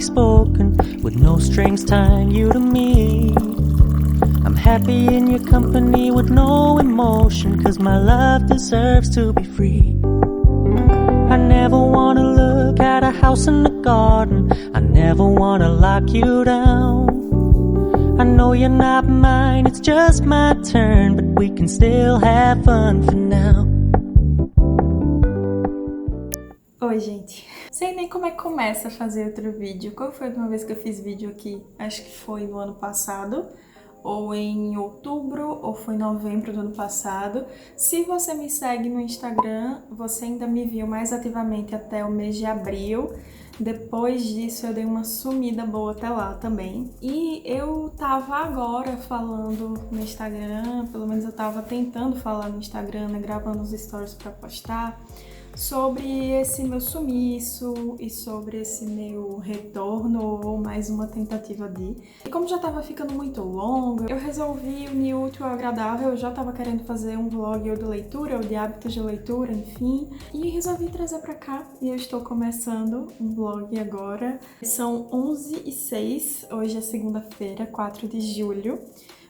spoken, with no strings tying you to me. I'm happy in your company with no emotion, 'cause my love deserves to be free. I never wanna look at a house in the garden, I never wanna lock you down. I know you're not mine, it's just my turn, but we can still have fun for now. Oi, gente. Sei nem como é que começa a fazer outro vídeo. Qual foi a última vez que eu fiz vídeo aqui? Acho que foi no ano passado, ou em outubro, ou foi em novembro do ano passado. Se você me segue no Instagram, você ainda me viu mais ativamente até o mês de abril. Depois disso eu dei uma sumida boa até lá também. E eu tava agora falando no Instagram, pelo menos eu tava tentando falar no Instagram, né, gravando os stories pra postar, sobre esse meu sumiço e sobre esse meu retorno ou mais uma tentativa de... E como já tava ficando muito longo, eu resolvi unir o útil ao agradável. Eu já tava querendo fazer um vlog ou de leitura ou de hábitos de leitura, enfim, e resolvi trazer pra cá. E eu estou começando um vlog agora. São 11h06, hoje é segunda-feira, 4 de julho.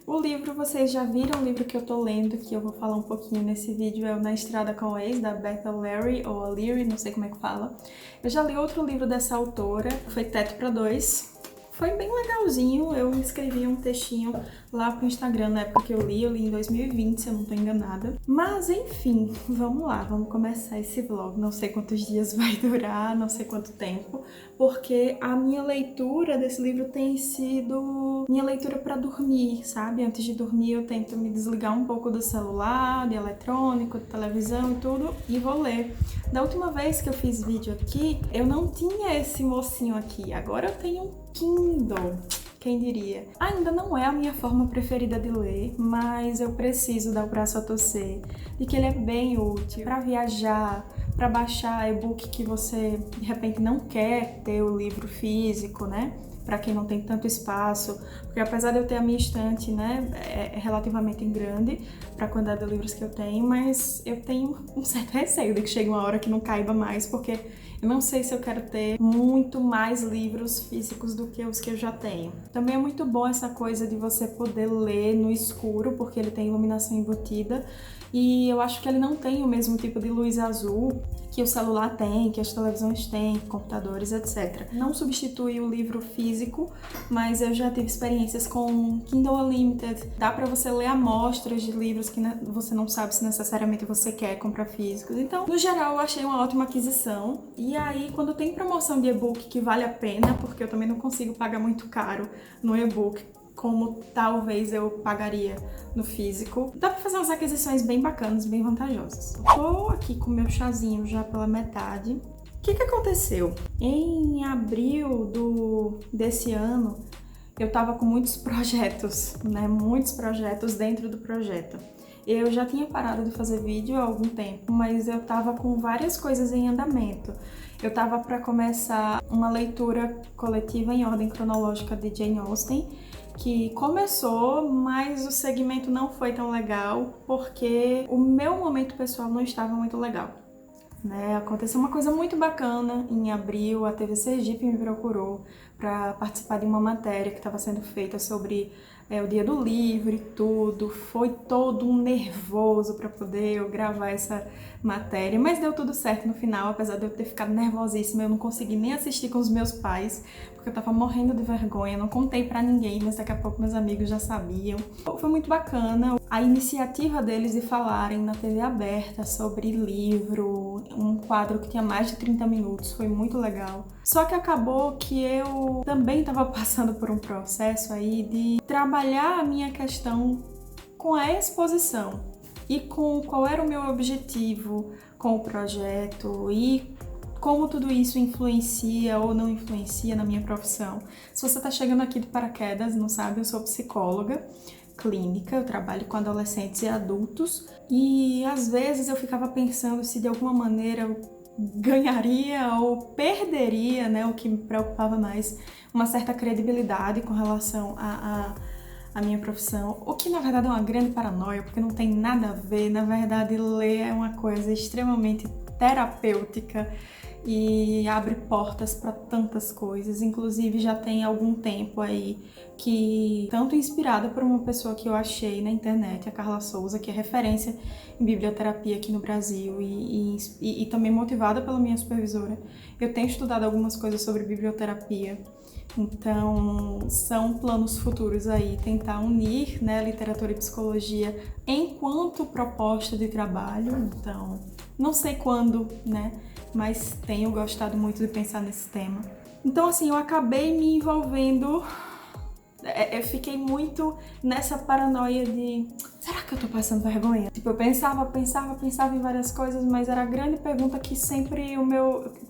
O livro, vocês já viram o livro que eu tô lendo, que eu vou falar um pouquinho nesse vídeo, é o Na Estrada com o Ex, da Beth O'Leary, ou O'Leary, não sei como é que fala. Eu já li outro livro dessa autora, foi Teto para Dois. Foi bem legalzinho, eu escrevi um textinho lá pro Instagram na época que eu li em 2020, se eu não tô enganada. Mas enfim, vamos lá, vamos começar esse vlog. Não sei quantos dias vai durar, não sei quanto tempo, porque a minha leitura desse livro tem sido minha leitura para dormir, sabe? Antes de dormir eu tento me desligar um pouco do celular, de eletrônico, de televisão e tudo, e vou ler. Da última vez que eu fiz vídeo aqui, eu não tinha esse mocinho aqui, agora eu tenho um Kindle, quem diria. Ainda não é a minha forma preferida de ler, mas eu preciso dar o braço a torcer de que ele é bem útil para viajar, para baixar e-book que você de repente não quer ter o livro físico, né? Para quem não tem tanto espaço, porque apesar de eu ter a minha estante, né, é relativamente grande para a quantidade de livros que eu tenho, mas eu tenho um certo receio de que chegue uma hora que não caiba mais, porque eu não sei se eu quero ter muito mais livros físicos do que os que eu já tenho. Também é muito bom essa coisa de você poder ler no escuro, porque ele tem iluminação embutida, e eu acho que ele não tem o mesmo tipo de luz azul que o celular tem, que as televisões têm, computadores, etc. Não substitui o livro físico, mas eu já tive experiências com Kindle Unlimited. Dá pra você ler amostras de livros que você não sabe se necessariamente você quer comprar físicos. Então, no geral, eu achei uma ótima aquisição. E aí, quando tem promoção de e-book que vale a pena, porque eu também não consigo pagar muito caro no e-book, como talvez eu pagaria no físico, dá pra fazer umas aquisições bem bacanas, bem vantajosas. Tô aqui com meu chazinho já pela metade. O que aconteceu? Em abril desse ano, eu tava com muitos projetos, né? Muitos projetos dentro do projeto. Eu já tinha parado de fazer vídeo há algum tempo, mas eu tava com várias coisas em andamento. Eu tava para começar uma leitura coletiva em ordem cronológica de Jane Austen, que começou, mas o segmento não foi tão legal, porque o meu momento pessoal não estava muito legal, né? Aconteceu uma coisa muito bacana em abril, a TV Sergipe me procurou para participar de uma matéria que estava sendo feita sobre o dia do livro e tudo. Foi todo um nervoso para poder eu gravar essa matéria, mas deu tudo certo no final, apesar de eu ter ficado nervosíssima. Eu não consegui nem assistir com os meus pais, porque eu tava morrendo de vergonha, não contei pra ninguém, mas daqui a pouco meus amigos já sabiam. Foi muito bacana a iniciativa deles de falarem na TV aberta sobre livro, um quadro que tinha mais de 30 minutos, foi muito legal. Só que acabou que eu também estava passando por um processo aí de trabalhar a minha questão com a exposição e com qual era o meu objetivo com o projeto e como tudo isso influencia ou não influencia na minha profissão. Se você está chegando aqui de paraquedas, não sabe, eu sou psicóloga clínica, eu trabalho com adolescentes e adultos, e às vezes eu ficava pensando se de alguma maneira eu ganharia ou perderia, né, o que me preocupava mais, uma certa credibilidade com relação a minha profissão, o que na verdade é uma grande paranoia, porque não tem nada a ver. Na verdade, ler é uma coisa extremamente terapêutica e abre portas para tantas coisas. Inclusive já tem algum tempo aí que, tanto inspirada por uma pessoa que eu achei na internet, a Carla Souza, que é referência em biblioterapia aqui no Brasil, e também motivada pela minha supervisora, eu tenho estudado algumas coisas sobre biblioterapia. Então, são planos futuros aí, tentar unir, né, literatura e psicologia enquanto proposta de trabalho. Então, não sei quando, né, mas tenho gostado muito de pensar nesse tema. Então, assim, eu acabei me envolvendo, eu fiquei muito nessa paranoia de, será que eu tô passando vergonha? Tipo, eu pensava em várias coisas, mas era a grande pergunta que sempre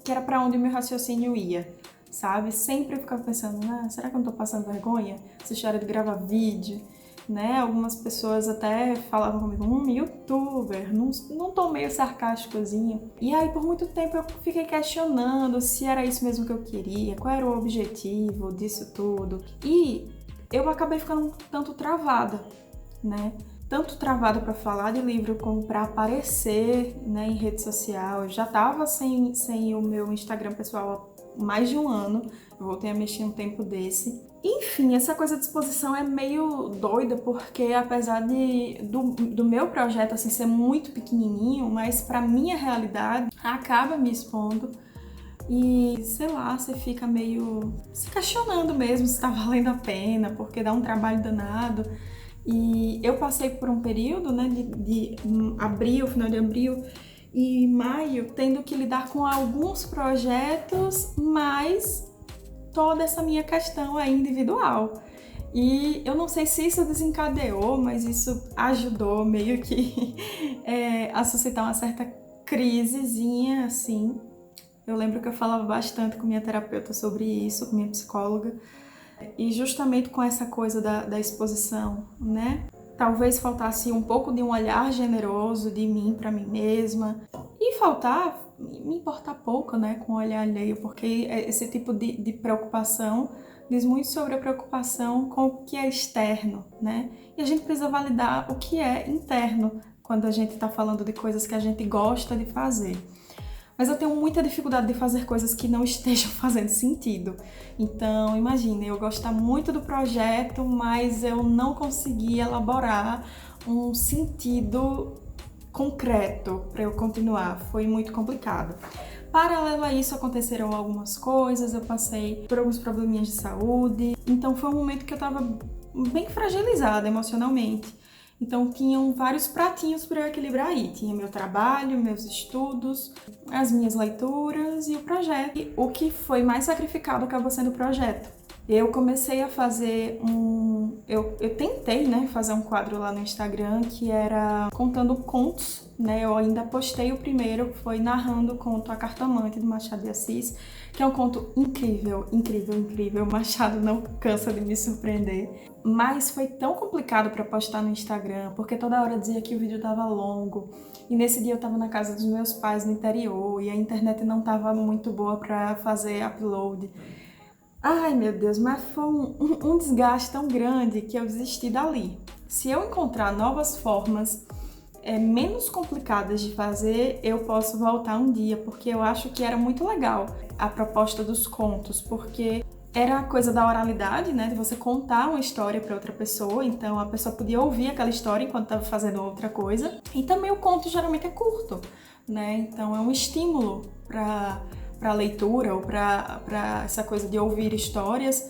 que era pra onde o meu raciocínio ia. Sabe? Sempre eu ficava pensando, será que eu não tô passando vergonha? Essa história de gravar vídeo, né? Algumas pessoas até falavam comigo, youtuber, não tô meio sarcásticozinha. E aí, por muito tempo, eu fiquei questionando se era isso mesmo que eu queria, qual era o objetivo disso tudo. E eu acabei ficando um tanto travada, né? Tanto travada para falar de livro como para aparecer, né, em rede social. Eu já tava sem o meu Instagram pessoal mais de um ano, eu voltei a mexer um tempo desse. Enfim, essa coisa de exposição é meio doida, porque apesar do meu projeto assim, ser muito pequenininho, mas pra minha realidade, acaba me expondo. E, sei lá, você fica meio se questionando mesmo se tá valendo a pena, porque dá um trabalho danado. E eu passei por um período, né, de abril, final de abril, e maio, tendo que lidar com alguns projetos, mas toda essa minha questão é individual. E eu não sei se isso desencadeou, mas isso ajudou meio que a suscitar uma certa crisezinha, assim. Eu lembro que eu falava bastante com minha terapeuta sobre isso, com minha psicóloga, e justamente com essa coisa da exposição, né? Talvez faltasse um pouco de um olhar generoso de mim para mim mesma e me importar pouco, né, com o olhar alheio, porque esse tipo de preocupação diz muito sobre a preocupação com o que é externo, né? E a gente precisa validar o que é interno quando a gente está falando de coisas que a gente gosta de fazer. Mas eu tenho muita dificuldade de fazer coisas que não estejam fazendo sentido. Então, imagine, eu gostar muito do projeto, mas eu não consegui elaborar um sentido concreto para eu continuar. Foi muito complicado. Paralelo a isso, aconteceram algumas coisas, eu passei por alguns probleminhas de saúde. Então, foi um momento que eu estava bem fragilizada emocionalmente. Então, tinham vários pratinhos para eu equilibrar aí. Tinha meu trabalho, meus estudos, as minhas leituras e o projeto. E o que foi mais sacrificado acabou sendo o projeto. Eu comecei a fazer eu tentei, né, fazer um quadro lá no Instagram que era contando contos, né? Eu ainda postei o primeiro, que foi narrando o conto A Cartomante, do Machado de Assis, que é um conto incrível, incrível, incrível. O Machado não cansa de me surpreender. Mas foi tão complicado para postar no Instagram, porque toda hora dizia que o vídeo tava longo. E nesse dia eu tava na casa dos meus pais no interior e a internet não tava muito boa para fazer upload. Ai, meu Deus, mas foi um desgaste tão grande que eu desisti dali. Se eu encontrar novas formas menos complicadas de fazer, eu posso voltar um dia, porque eu acho que era muito legal a proposta dos contos, porque era a coisa da oralidade, né, de você contar uma história para outra pessoa, então a pessoa podia ouvir aquela história enquanto estava fazendo outra coisa. E também o conto geralmente é curto, né, então é um estímulo para a leitura ou para essa coisa de ouvir histórias,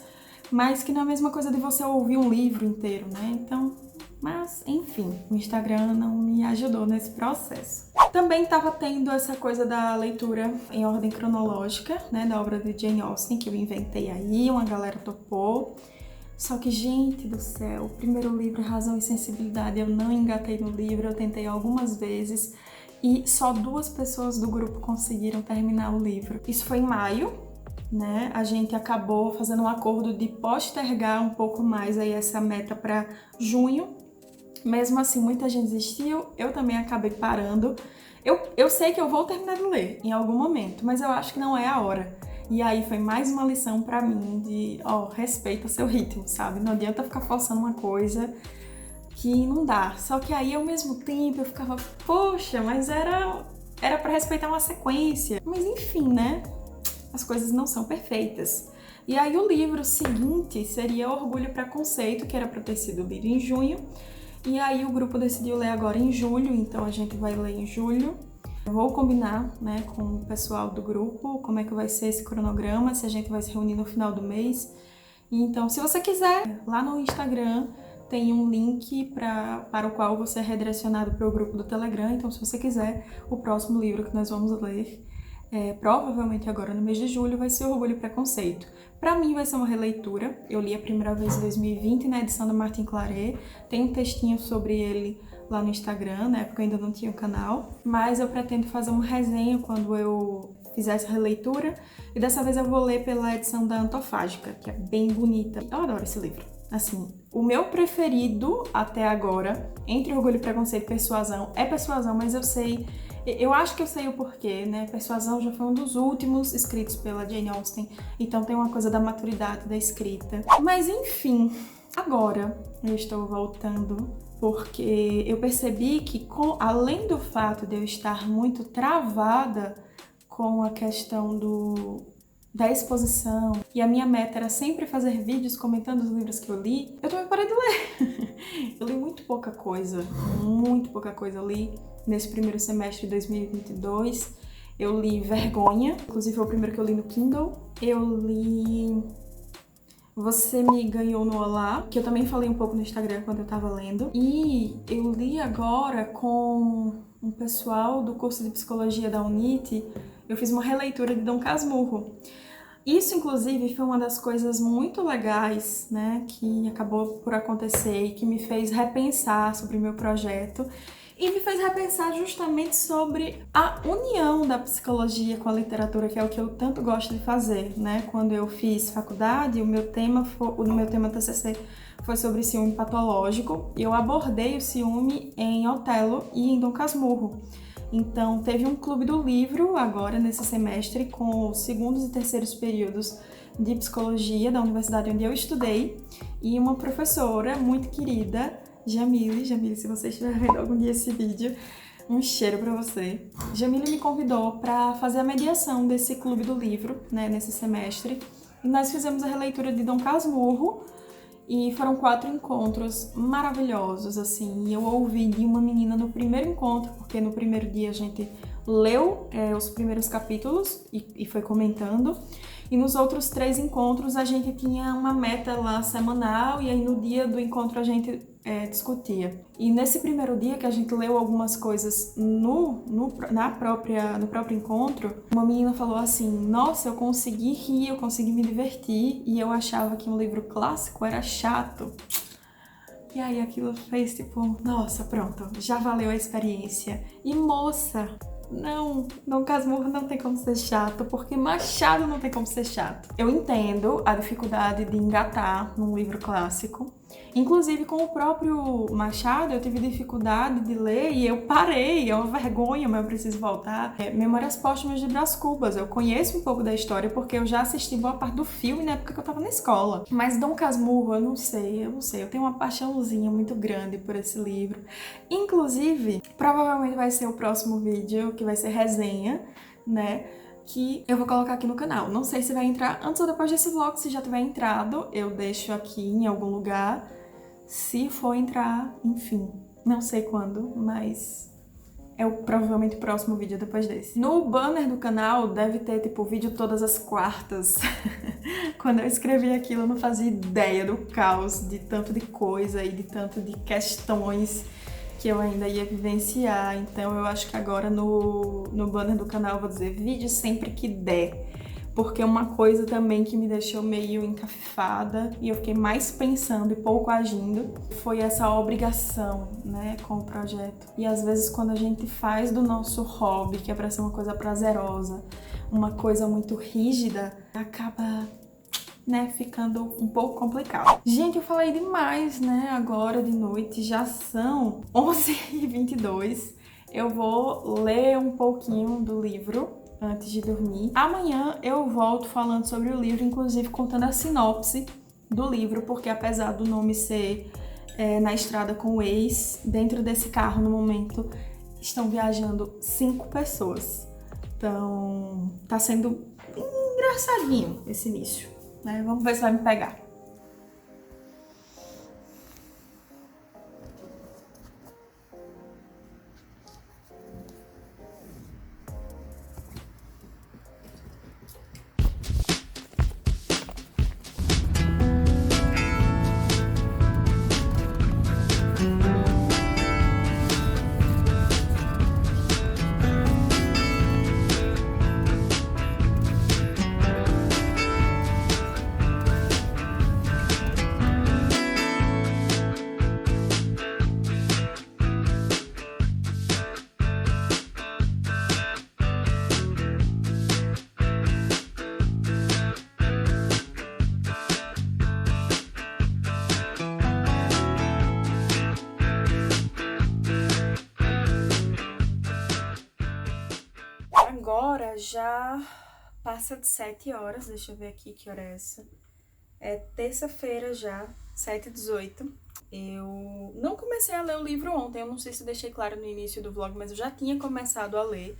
mas que não é a mesma coisa de você ouvir um livro inteiro, né? Então, mas enfim, o Instagram não me ajudou nesse processo. Também estava tendo essa coisa da leitura em ordem cronológica, né, da obra de Jane Austen, que eu inventei aí, uma galera topou. Só que, gente do céu, o primeiro livro, Razão e Sensibilidade, eu não engatei no livro, eu tentei algumas vezes e só 2 pessoas do grupo conseguiram terminar o livro. Isso foi em maio, né? A gente acabou fazendo um acordo de postergar um pouco mais aí essa meta para junho. Mesmo assim, muita gente desistiu, eu também acabei parando. Eu sei que eu vou terminar de ler em algum momento, mas eu acho que não é a hora. E aí foi mais uma lição pra mim de, respeita seu ritmo, sabe? Não adianta ficar forçando uma coisa que não dá. Só que aí, ao mesmo tempo, eu ficava, poxa, mas era era pra respeitar uma sequência. Mas enfim, né? As coisas não são perfeitas. E aí o livro seguinte seria Orgulho e Preconceito, que era pra ter sido lido em junho. E aí o grupo decidiu ler agora em julho, então a gente vai ler em julho. Eu vou combinar, né, com o pessoal do grupo como é que vai ser esse cronograma, se a gente vai se reunir no final do mês. Então, se você quiser, lá no Instagram tem um link para o qual você é redirecionado para o grupo do Telegram. Então, se você quiser, o próximo livro que nós vamos ler, provavelmente agora no mês de julho, vai ser Orgulho e Preconceito. Para mim vai ser uma releitura. Eu li a primeira vez em 2020 na edição do Martin Claret. Tem um textinho sobre ele lá no Instagram, na época eu ainda não tinha o canal. Mas eu pretendo fazer uma resenha quando eu fizer essa releitura. E dessa vez eu vou ler pela edição da Antofágica, que é bem bonita. Eu adoro esse livro. Assim, o meu preferido até agora, entre Orgulho e Preconceito e Persuasão, é Persuasão, mas eu acho que eu sei o porquê, né? Persuasão já foi um dos últimos escritos pela Jane Austen, então tem uma coisa da maturidade da escrita. Mas enfim, agora eu estou voltando porque eu percebi que, além do fato de eu estar muito travada com a questão da exposição, e a minha meta era sempre fazer vídeos comentando os livros que eu li, eu também parei de ler. Eu li muito pouca coisa eu li nesse primeiro semestre de 2022. Eu li Vergonha, inclusive foi o primeiro que eu li no Kindle. Eu li Você Me Ganhou no Olá, que eu também falei um pouco no Instagram quando eu tava lendo. E eu li agora com um pessoal do curso de Psicologia da UNIT, eu fiz uma releitura de Dom Casmurro. Isso, inclusive, foi uma das coisas muito legais, né, que acabou por acontecer e que me fez repensar sobre o meu projeto e me fez repensar justamente sobre a união da psicologia com a literatura, que é o que eu tanto gosto de fazer, né? Quando eu fiz faculdade, o meu tema TCC foi sobre ciúme patológico e eu abordei o ciúme em Otelo e em Dom Casmurro. Então, teve um clube do livro agora, nesse semestre, com os segundos e terceiros períodos de psicologia da universidade onde eu estudei, e uma professora muito querida, Jamile, se você estiver vendo algum dia esse vídeo, um cheiro pra você. Jamile me convidou para fazer a mediação desse clube do livro, né, nesse semestre, e nós fizemos a releitura de Dom Casmurro, e foram 4 encontros maravilhosos, assim. E eu ouvi de uma menina no primeiro encontro, porque no primeiro dia a gente leu os primeiros capítulos e foi comentando. E nos outros 3 encontros a gente tinha uma meta lá semanal, e aí no dia do encontro a gente discutia. E nesse primeiro dia que a gente leu algumas coisas no próprio encontro, uma menina falou assim: nossa, eu consegui rir, eu consegui me divertir, e eu achava que um livro clássico era chato. E aí aquilo fez tipo, nossa, pronto, já valeu a experiência. E moça, não, Dom Casmurro não tem como ser chato, porque Machado não tem como ser chato. Eu entendo a dificuldade de engatar num livro clássico. Inclusive, com o próprio Machado, eu tive dificuldade de ler e eu parei, é uma vergonha, mas eu preciso voltar. Memórias Póstumas de Brás Cubas, eu conheço um pouco da história porque eu já assisti boa parte do filme na época que eu tava na escola. Mas Dom Casmurro, eu não sei, eu tenho uma paixãozinha muito grande por esse livro. Inclusive, provavelmente vai ser o próximo vídeo, que vai ser resenha, né? Que eu vou colocar aqui no canal. Não sei se vai entrar antes ou depois desse vlog. Se já tiver entrado, eu deixo aqui em algum lugar. Se for entrar, enfim, não sei quando, mas é provavelmente o próximo vídeo depois desse. No banner do canal deve ter, tipo, vídeo todas as quartas. Quando eu escrevi aquilo, eu não fazia ideia do caos, de tanto de coisa e de tanto de questões que eu ainda ia vivenciar. Então eu acho que agora no banner do canal eu vou dizer vídeo sempre que der, porque uma coisa também que me deixou meio encafifada e eu fiquei mais pensando e pouco agindo foi essa obrigação, né, com o projeto. E às vezes quando a gente faz do nosso hobby, que é pra ser uma coisa prazerosa, uma coisa muito rígida, acaba, né, ficando um pouco complicado. Gente, eu falei demais, né, agora de noite, já são 11h22. Eu vou ler um pouquinho do livro antes de dormir. Amanhã eu volto falando sobre o livro, inclusive contando a sinopse do livro, porque apesar do nome ser Na Estrada com o Ex, dentro desse carro no momento estão viajando 5 pessoas. Então, tá sendo engraçadinho esse início, né? Vamos ver se vai me pegar. Agora já passa de 7 horas, deixa eu ver aqui que hora é essa. É terça-feira já, 7h18. Eu não comecei a ler o livro ontem, eu não sei se eu deixei claro no início do vlog, mas eu já tinha começado a ler.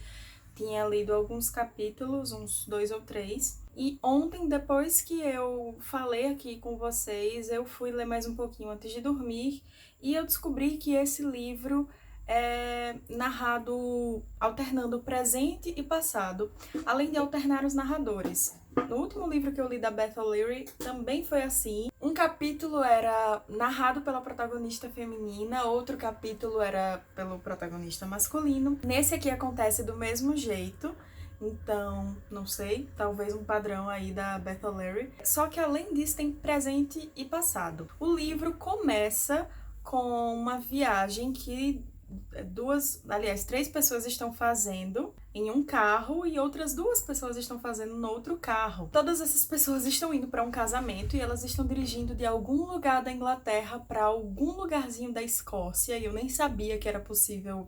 Tinha lido alguns capítulos, uns 2 ou 3. E ontem, depois que eu falei aqui com vocês, eu fui ler mais um pouquinho antes de dormir. E eu descobri que esse livro é narrado alternando presente e passado, além de alternar os narradores. No último livro que eu li da Beth O'Leary também foi assim. Um capítulo era narrado pela protagonista feminina, outro capítulo era pelo protagonista masculino. Nesse aqui acontece do mesmo jeito. Então, não sei, talvez um padrão aí da Beth O'Leary. Só que além disso tem presente e passado. O livro começa com uma viagem que três pessoas estão fazendo em um carro e outras 2 pessoas estão fazendo no outro carro. Todas essas pessoas estão indo para um casamento e elas estão dirigindo de algum lugar da Inglaterra para algum lugarzinho da Escócia, e eu nem sabia que era possível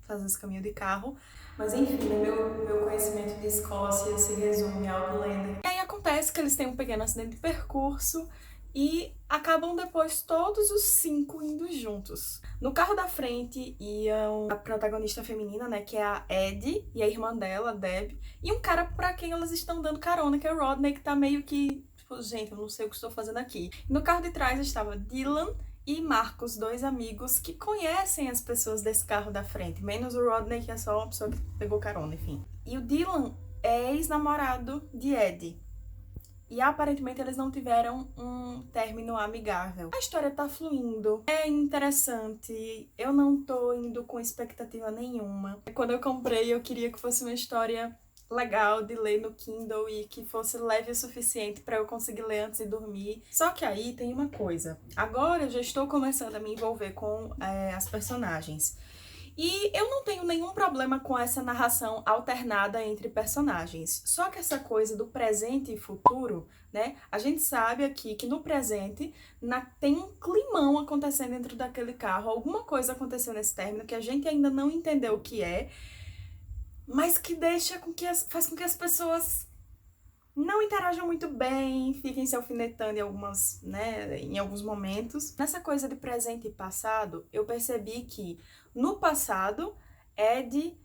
fazer esse caminho de carro. Mas enfim, meu conhecimento de Escócia se resume a Outlander. E aí acontece que eles têm um pequeno acidente de percurso e acabam depois todos os 5 indo juntos. No carro da frente iam a protagonista feminina, né, que é a Eddie, e a irmã dela, a Deb, e um cara pra quem elas estão dando carona, que é o Rodney, que tá meio que, tipo, gente, eu não sei o que estou fazendo aqui. No carro de trás estava Dylan e Marcos, 2 amigos que conhecem as pessoas desse carro da frente, menos o Rodney, que é só uma pessoa que pegou carona, enfim. E o Dylan é ex-namorado de Eddie. E aparentemente eles não tiveram um término amigável. A história tá fluindo, é interessante, eu não tô indo com expectativa nenhuma. Quando eu comprei, eu queria que fosse uma história legal de ler no Kindle e que fosse leve o suficiente para eu conseguir ler antes de dormir. Só que aí tem uma coisa, agora eu já estou começando a me envolver com as personagens. E eu não tenho nenhum problema com essa narração alternada entre personagens. Só que essa coisa do presente e futuro, né? A gente sabe aqui que no presente tem um climão acontecendo dentro daquele carro. Alguma coisa aconteceu nesse término que a gente ainda não entendeu o que é, mas que faz com que as pessoas não interajam muito bem, fiquem se alfinetando em alguns momentos. Nessa coisa de presente e passado, eu percebi que no passado, Ed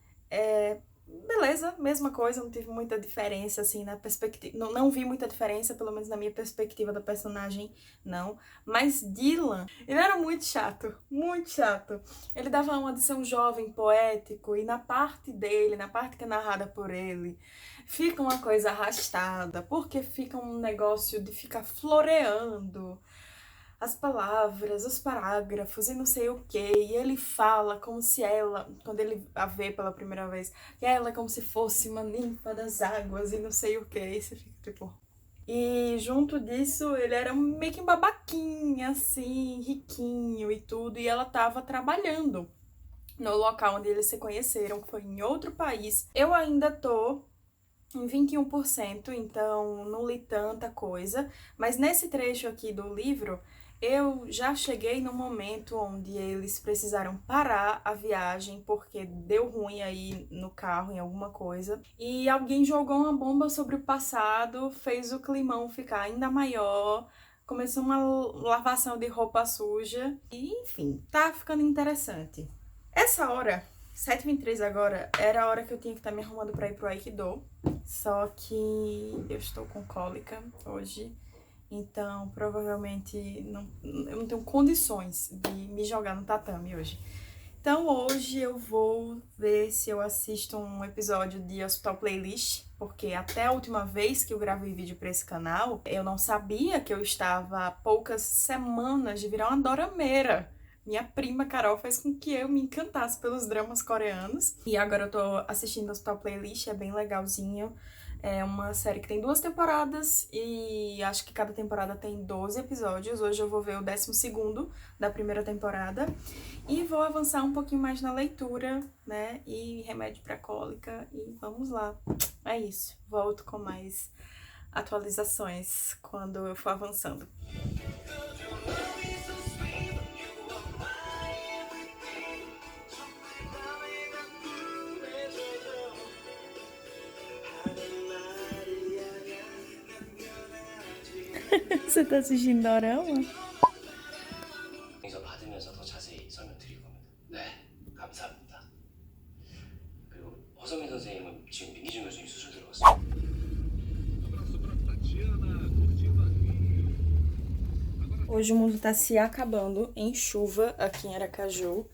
beleza, mesma coisa, não tive muita diferença, assim, na perspectiva, não vi muita diferença, pelo menos na minha perspectiva da personagem, não. Mas Dylan, ele era muito chato, muito chato. Ele dava uma de ser um jovem poético, e na parte dele, na parte que é narrada por ele, fica uma coisa arrastada, porque fica um negócio de ficar floreando as palavras, os parágrafos e não sei o que, e ele fala como se ela, quando ele a vê pela primeira vez, que ela é como se fosse uma ninfa das águas e não sei o que, e você fica tipo... E junto disso, ele era meio que um babaquinha, assim, riquinho e tudo, e ela tava trabalhando no local onde eles se conheceram, que foi em outro país. Eu ainda tô em 21%, então não li tanta coisa, mas nesse trecho aqui do livro, eu já cheguei no momento onde eles precisaram parar a viagem porque deu ruim aí no carro, em alguma coisa. E alguém jogou uma bomba sobre o passado, fez o climão ficar ainda maior, começou uma lavação de roupa suja. E, enfim, tá ficando interessante. Essa hora 7h23 agora, era a hora que eu tinha que estar me arrumando pra ir pro Aikido. Só que eu estou com cólica hoje. Então, provavelmente, eu não tenho condições de me jogar no tatame hoje. Então, hoje eu vou ver se eu assisto um episódio de Hospital Playlist, porque até a última vez que eu gravei vídeo para esse canal, eu não sabia que eu estava há poucas semanas de virar uma dorameira. Minha prima Carol fez com que eu me encantasse pelos dramas coreanos. E agora eu tô assistindo Hospital Playlist, é bem legalzinho. É uma série que tem 2 temporadas e acho que cada temporada tem 12 episódios. Hoje eu vou ver o 12º da primeira temporada e vou avançar um pouquinho mais na leitura, né? E remédio pra cólica e vamos lá. É isso. Volto com mais atualizações quando eu for avançando. Você tá assistindo Dorama? 여기서 받으면서 더 자세히 설명드릴 겁니다. 네, 감사합니다. 그리고 허성민 선생님은 지금 민기준 교수님 수술 들어갔어요. Hoje o mundo tá se acabando em chuva aqui em Aracaju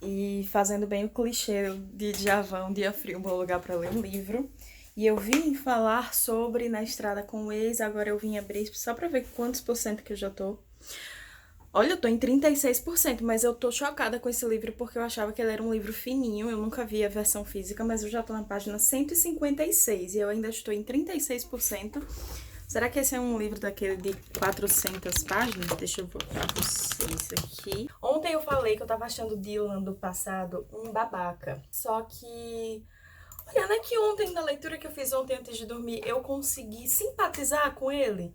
e fazendo bem o clichê de Djavan, um dia frio, um bom lugar pra ler um livro. E eu vim falar sobre Na Estrada com o Ex, agora eu vim abrir só pra ver quantos por cento que eu já tô. Olha, eu tô em 36%, mas eu tô chocada com esse livro porque eu achava que ele era um livro fininho, eu nunca vi a versão física, mas eu já tô na página 156 e eu ainda estou em 36%. Será que esse é um livro daquele de 400 páginas? Deixa eu botar pra vocês aqui. Ontem eu falei que eu tava achando o Dylan do passado um babaca, só que... Olha, não é que ontem, na leitura que eu fiz ontem antes de dormir, eu consegui simpatizar com ele.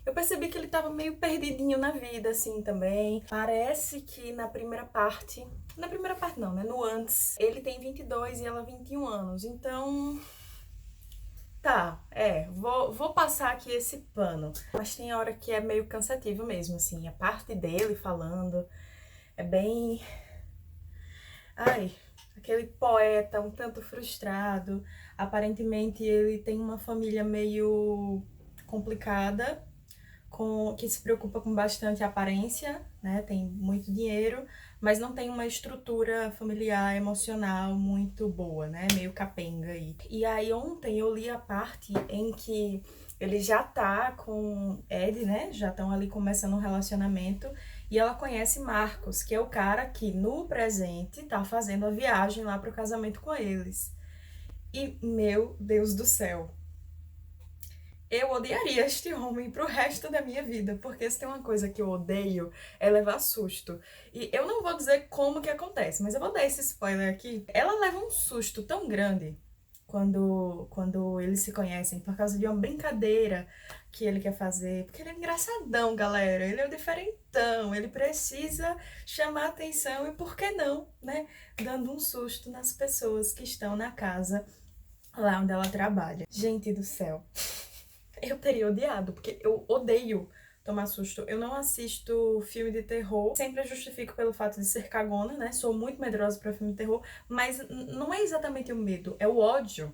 Eu percebi que ele tava meio perdidinho na vida, assim, também. Parece que na primeira parte... Na primeira parte não, né? No antes. Ele tem 22 e ela 21 anos. Então... Tá, vou passar aqui esse pano. Mas tem hora que é meio cansativo mesmo, assim. A parte dele falando é bem... Ai... Aquele poeta um tanto frustrado. Aparentemente ele tem uma família meio complicada, que se preocupa com bastante aparência, né? Tem muito dinheiro, mas não tem uma estrutura familiar, emocional muito boa, né? Meio capenga aí. E aí ontem eu li a parte em que ele já tá com Ed, né? Já estão ali começando um relacionamento. E ela conhece Marcos, que é o cara que no presente tá fazendo a viagem lá pro casamento com eles. E, meu Deus do céu, eu odiaria este homem pro resto da minha vida, porque se tem uma coisa que eu odeio é levar susto. E eu não vou dizer como que acontece, mas eu vou dar esse spoiler aqui. Ela leva um susto tão grande quando eles se conhecem, por causa de uma brincadeira que ele quer fazer, porque ele é engraçadão, galera, ele é o diferentão, ele precisa chamar atenção e por que não, né, dando um susto nas pessoas que estão na casa lá onde ela trabalha. Gente do céu, eu teria odiado, porque eu odeio tomar susto. Eu não assisto filme de terror, sempre eu justifico pelo fato de ser cagona, né? Sou muito medrosa pra filme de terror, mas não é exatamente o medo, é o ódio.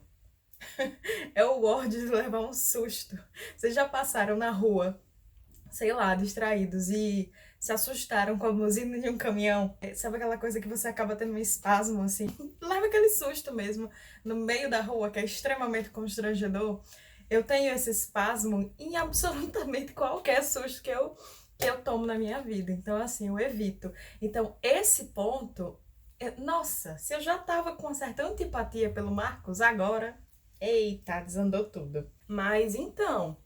É o ódio de levar um susto. Vocês já passaram na rua, sei lá, distraídos e se assustaram com a buzina de um caminhão? Sabe aquela coisa que você acaba tendo um espasmo, assim? Leva aquele susto mesmo, no meio da rua, que é extremamente constrangedor. Eu tenho esse espasmo em absolutamente qualquer susto que eu tomo na minha vida. Então, assim, eu evito. Então, esse ponto... Nossa, se eu já tava com uma certa antipatia pelo Marcos, agora... Eita, desandou tudo. Mas, então...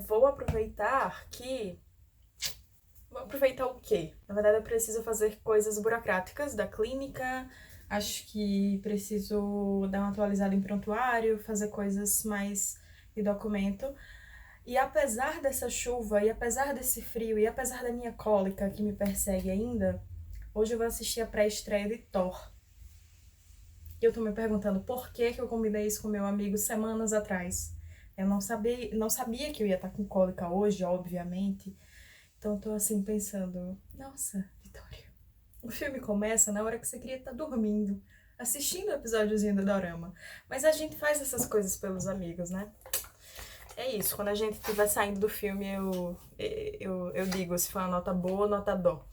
vou aproveitar que... Vou aproveitar o quê? Na verdade, eu preciso fazer coisas burocráticas da clínica... Acho que preciso dar uma atualizada em prontuário, fazer coisas mais de documento. E apesar dessa chuva, e apesar desse frio, e apesar da minha cólica que me persegue ainda, hoje eu vou assistir a pré-estreia de Thor. E eu tô me perguntando por que eu combinei isso com meu amigo semanas atrás. Eu não sabia que eu ia estar com cólica hoje, obviamente. Então eu tô assim pensando, nossa, Vitória. O filme começa na hora que você queria estar dormindo. assistindo o episódiozinho do Dorama. Mas a gente faz essas coisas pelos amigos, né? É isso, quando a gente estiver saindo do filme, eu digo se foi uma nota boa ou nota dó.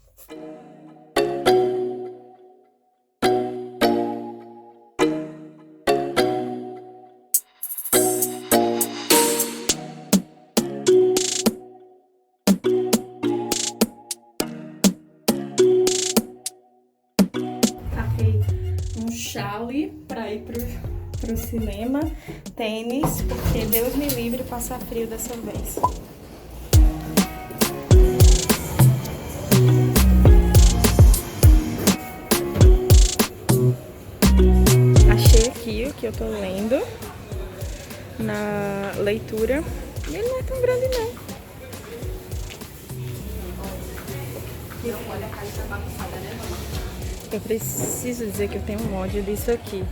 Catei um chale pra ir pro cinema, tênis, porque Deus me livre passar frio dessa vez. Achei aqui o que eu tô lendo na leitura e ele não é tão grande não. Eu preciso dizer que eu tenho um ódio disso aqui,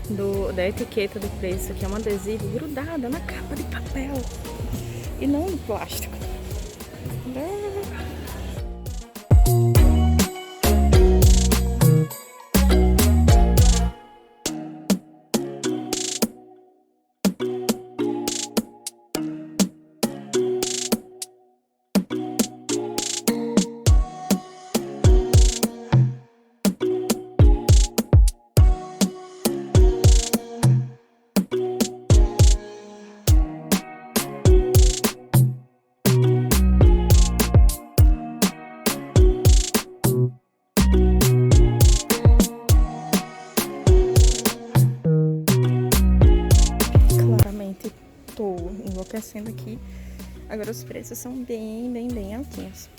da etiqueta do preço, que é um adesivo grudado na capa de papel e não no plástico. Tô enlouquecendo aqui. Agora os preços são bem altinhos.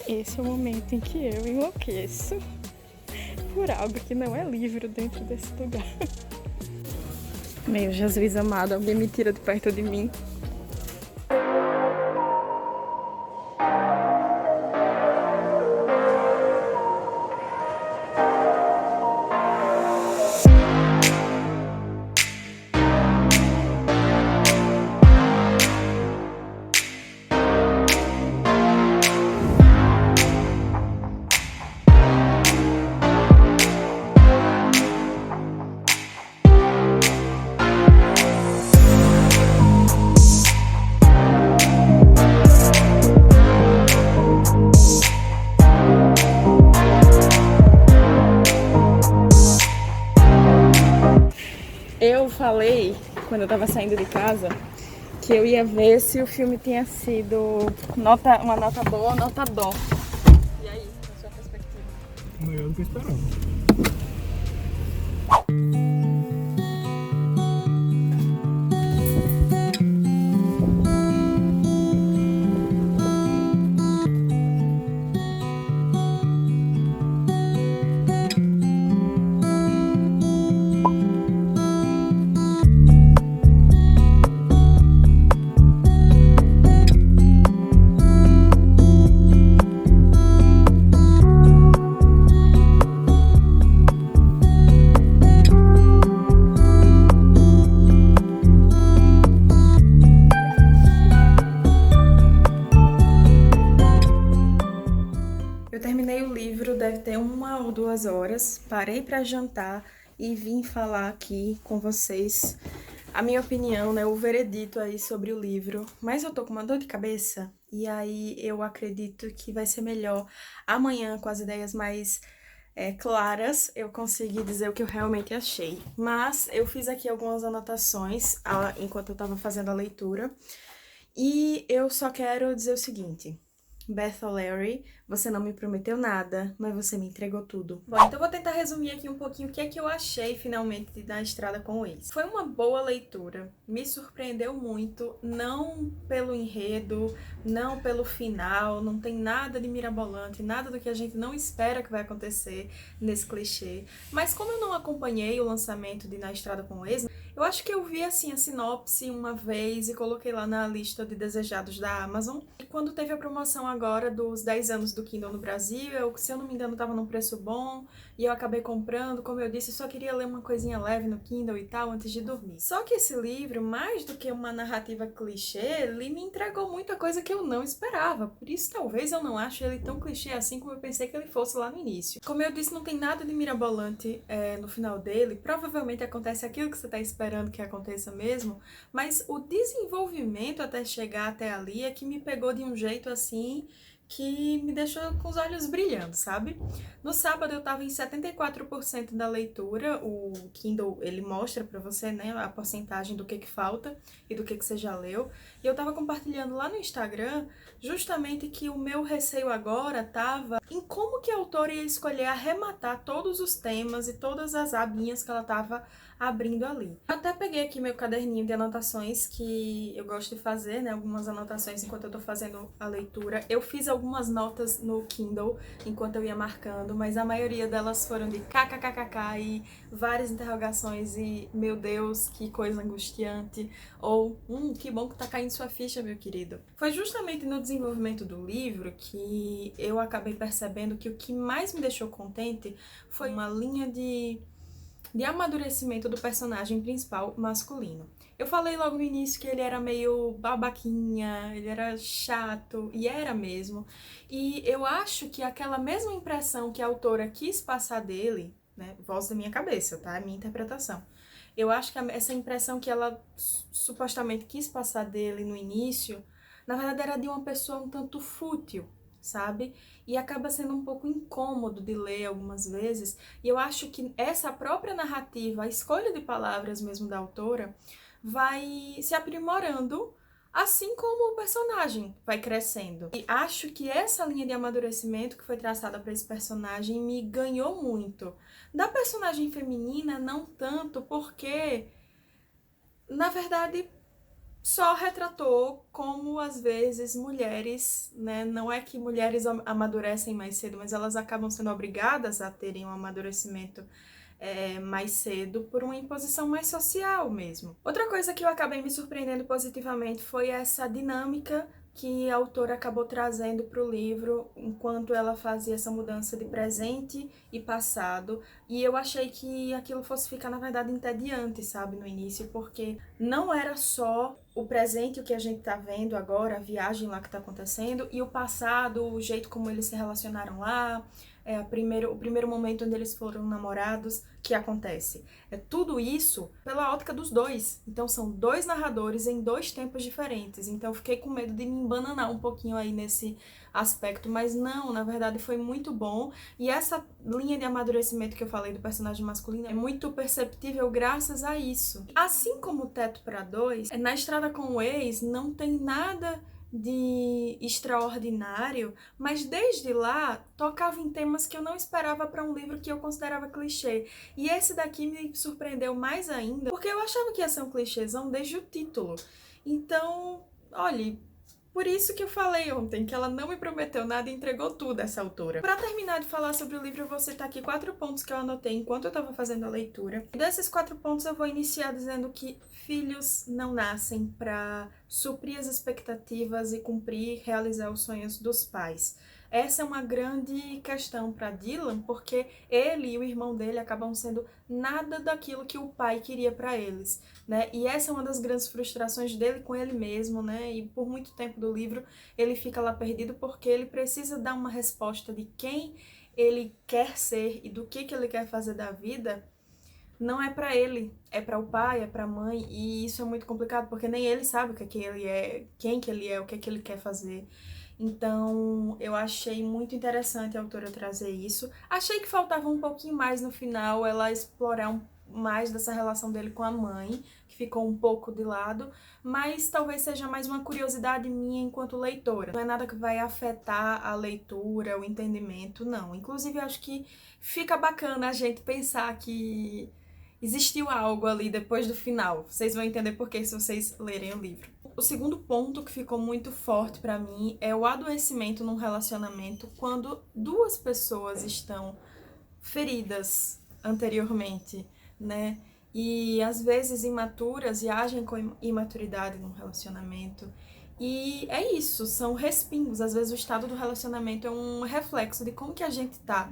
Esse é o momento em que eu enlouqueço por algo que não é livro dentro desse lugar. Meu Jesus amado, alguém me tira de perto de mim. Eu falei, quando eu tava saindo de casa, que eu ia ver se o filme tinha sido uma nota boa ou nota dó. E aí, na sua perspectiva? Melhor do que eu esperava. Deve ter 1 ou 2 horas, parei para jantar e vim falar aqui com vocês a minha opinião, né, o veredito aí sobre o livro, mas eu tô com uma dor de cabeça e aí eu acredito que vai ser melhor amanhã com as ideias mais claras eu conseguir dizer o que eu realmente achei, mas eu fiz aqui algumas anotações enquanto eu tava fazendo a leitura e eu só quero dizer o seguinte: Beth O'Leary, você não me prometeu nada, mas você me entregou tudo. Bom, então eu vou tentar resumir aqui um pouquinho o que é que eu achei finalmente da Estrada com o Ex. Foi uma boa leitura, me surpreendeu muito, não pelo enredo, não pelo final, não tem nada de mirabolante, nada do que a gente não espera que vai acontecer nesse clichê. Mas como eu não acompanhei o lançamento de Na Estrada com o Ex, Eu acho que eu vi assim a sinopse uma vez e coloquei lá na lista de desejados da Amazon. E quando teve a promoção agora dos 10 anos do Kindle no Brasil, se eu não me engano, tava num preço bom e eu acabei comprando. Como eu disse, eu só queria ler uma coisinha leve no Kindle e tal antes de dormir. Só que esse livro, mais do que uma narrativa clichê, ele me entregou muita coisa que eu não esperava. Por isso, talvez eu não ache ele tão clichê assim como eu pensei que ele fosse lá no início. Como eu disse, não tem nada de mirabolante no final dele. Provavelmente acontece aquilo que você tá esperando que aconteça mesmo, mas o desenvolvimento até chegar até ali é que me pegou de um jeito assim que me deixou com os olhos brilhando, sabe? No sábado eu tava em 74% da leitura, o Kindle ele mostra pra você, né, a porcentagem do que falta e do que você já leu, e eu tava compartilhando lá no Instagram justamente que o meu receio agora tava em como que a autora ia escolher arrematar todos os temas e todas as abinhas que ela tava abrindo ali. Eu até peguei aqui meu caderninho de anotações que eu gosto de fazer, né, algumas anotações enquanto eu tô fazendo a leitura. Eu fiz algumas notas no Kindle enquanto eu ia marcando, mas a maioria delas foram de kkkk e várias interrogações e meu Deus, que coisa angustiante, ou que bom que tá caindo sua ficha, meu querido. Foi justamente no desenvolvimento do livro que eu acabei percebendo que o que mais me deixou contente foi uma linha de amadurecimento do personagem principal masculino. Eu falei logo no início que ele era meio babaquinha, ele era chato, e era mesmo. E eu acho que aquela mesma impressão que a autora quis passar dele, né, voz da minha cabeça, tá? Minha interpretação. Eu acho que essa impressão que ela supostamente quis passar dele no início, na verdade era de uma pessoa um tanto fútil, sabe? E acaba sendo um pouco incômodo de ler algumas vezes. E eu acho que essa própria narrativa, a escolha de palavras mesmo da autora, vai se aprimorando, assim como o personagem vai crescendo. E acho que essa linha de amadurecimento que foi traçada para esse personagem me ganhou muito. Da personagem feminina, não tanto, porque, na verdade, só retratou como, às vezes, mulheres, né, não é que mulheres amadurecem mais cedo, mas elas acabam sendo obrigadas a terem um amadurecimento mais cedo por uma imposição mais social mesmo. Outra coisa que eu acabei me surpreendendo positivamente foi essa dinâmica que a autora acabou trazendo para o livro enquanto ela fazia essa mudança de presente e passado. E eu achei que aquilo fosse ficar, na verdade, entediante, sabe, no início, porque não era só o presente, o que a gente tá vendo agora, a viagem lá que tá acontecendo, e o passado, o jeito como eles se relacionaram lá, o primeiro momento onde eles foram namorados, que acontece. É tudo isso pela ótica dos dois. Então são dois narradores em dois tempos diferentes. Então eu fiquei com medo de me embananar um pouquinho aí nesse aspecto, mas não, na verdade foi muito bom. E essa linha de amadurecimento que eu falei do personagem masculino é muito perceptível graças a isso. Assim como o Teto para Dois, na Estrada com o Ex não tem nada de extraordinário, mas desde lá tocava em temas que eu não esperava para um livro que eu considerava clichê. E esse daqui me surpreendeu mais ainda, porque eu achava que ia ser um clichêzão desde o título. Então, olhe, por isso que eu falei ontem que ela não me prometeu nada e entregou tudo, essa autora. Para terminar de falar sobre o livro, eu vou citar aqui 4 pontos que eu anotei enquanto eu estava fazendo a leitura. E desses 4 pontos eu vou iniciar dizendo que filhos não nascem para suprir as expectativas e cumprir, realizar os sonhos dos pais. Essa é uma grande questão para Dylan, porque ele e o irmão dele acabam sendo nada daquilo que o pai queria para eles, né? E essa é uma das grandes frustrações dele com ele mesmo, né? E por muito tempo do livro ele fica lá perdido porque ele precisa dar uma resposta de quem ele quer ser e do que ele quer fazer da vida. Não é para ele, é para o pai, é para a mãe, e isso é muito complicado porque nem ele sabe o que ele é, quem que ele é, o que ele quer fazer. Então, eu achei muito interessante a autora trazer isso. Achei que faltava um pouquinho mais no final, ela explorar mais dessa relação dele com a mãe, que ficou um pouco de lado, mas talvez seja mais uma curiosidade minha enquanto leitora. Não é nada que vai afetar a leitura, o entendimento, não. Inclusive, eu acho que fica bacana a gente pensar que existiu algo ali depois do final. Vocês vão entender por que se vocês lerem o livro. O segundo ponto que ficou muito forte pra mim é o adoecimento num relacionamento quando duas pessoas estão feridas anteriormente, né? e às vezes imaturas e agem com imaturidade num relacionamento. E é isso, são respingos. Às vezes o estado do relacionamento é um reflexo de como que a gente tá.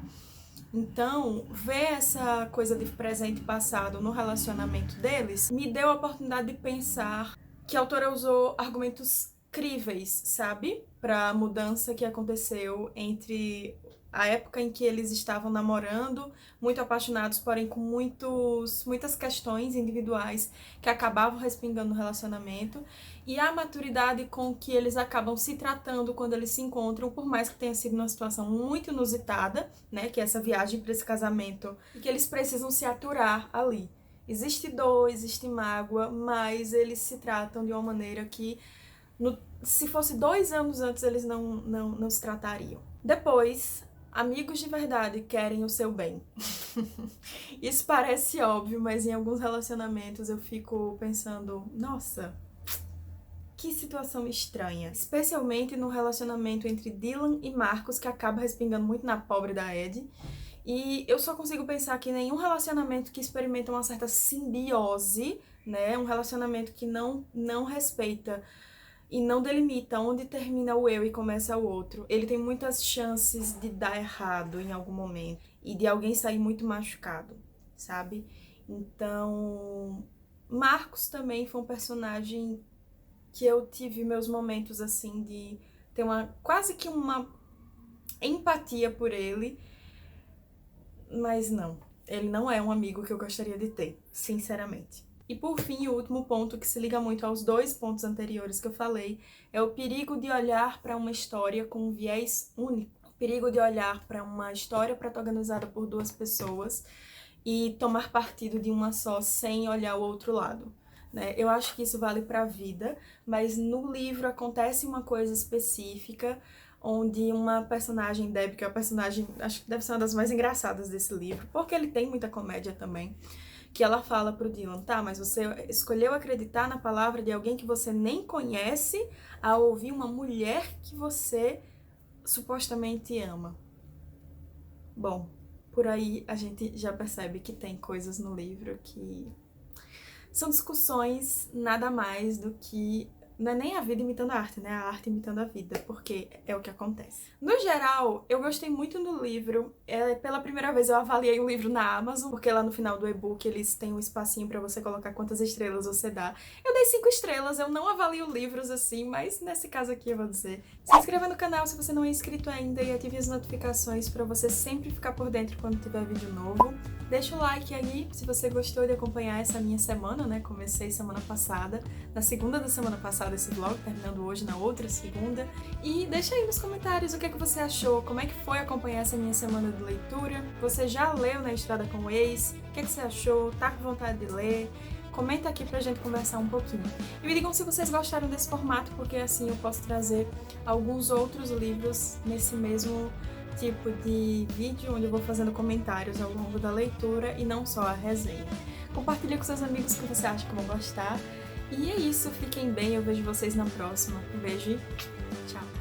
Então, ver essa coisa de presente e passado no relacionamento deles me deu a oportunidade de pensar que a autora usou argumentos críveis, sabe? Pra mudança que aconteceu entre a época em que eles estavam namorando, muito apaixonados, porém com muitas questões individuais que acabavam respingando no relacionamento, e a maturidade com que eles acabam se tratando quando eles se encontram, por mais que tenha sido uma situação muito inusitada, né, que é essa viagem para esse casamento, e que eles precisam se aturar ali. Existe dor, existe mágoa, mas eles se tratam de uma maneira que, se fosse 2 anos antes, eles não se tratariam. Depois, amigos de verdade querem o seu bem. Isso parece óbvio, mas em alguns relacionamentos eu fico pensando, nossa, que situação estranha. Especialmente no relacionamento entre Dylan e Marcos, que acaba respingando muito na pobre da Ed. E eu só consigo pensar que nenhum relacionamento que experimenta uma certa simbiose, né, um relacionamento que não respeita e não delimita onde termina o eu e começa o outro, ele tem muitas chances de dar errado em algum momento e de alguém sair muito machucado, sabe? Então, Marcos também foi um personagem que eu tive meus momentos assim de ter quase que uma empatia por ele, mas não, ele não é um amigo que eu gostaria de ter, sinceramente. E por fim, o último ponto, que se liga muito aos 2 pontos anteriores que eu falei, é o perigo de olhar para uma história com um viés único. O perigo de olhar para uma história protagonizada por 2 pessoas e tomar partido de uma só sem olhar o outro lado, né? Eu acho que isso vale para a vida, mas no livro acontece uma coisa específica onde uma personagem, Debbie, que é a personagem, acho que deve ser uma das mais engraçadas desse livro, porque ele tem muita comédia também, que ela fala pro Dylan, tá, mas você escolheu acreditar na palavra de alguém que você nem conhece ao ouvir uma mulher que você supostamente ama. Bom, por aí a gente já percebe que tem coisas no livro que são discussões nada mais do que... Não é nem a vida imitando a arte, né? A arte imitando a vida, porque é o que acontece. No geral, eu gostei muito do livro. Pela primeira vez eu avaliei o livro na Amazon, porque lá no final do e-book eles têm um espacinho pra você colocar quantas estrelas você dá. Eu dei 5 estrelas, eu não avalio livros assim, mas nesse caso aqui eu vou dizer. Se inscreva no canal se você não é inscrito ainda e ative as notificações pra você sempre ficar por dentro quando tiver vídeo novo. Deixa o like aí se você gostou de acompanhar essa minha semana, né? Comecei semana passada, na segunda da semana passada esse vlog, terminando hoje na outra segunda. E deixa aí nos comentários o que é que você achou, como é que foi acompanhar essa minha semana de leitura. Você já leu Na Estrada com o Ex? O que é que você achou? Tá com vontade de ler? Comenta aqui pra gente conversar um pouquinho. E me digam se vocês gostaram desse formato, porque assim eu posso trazer alguns outros livros nesse mesmo tipo de vídeo, onde eu vou fazendo comentários ao longo da leitura e não só a resenha. Compartilha com seus amigos que você acha que vão gostar. E é isso, fiquem bem, eu vejo vocês na próxima. Um beijo e tchau!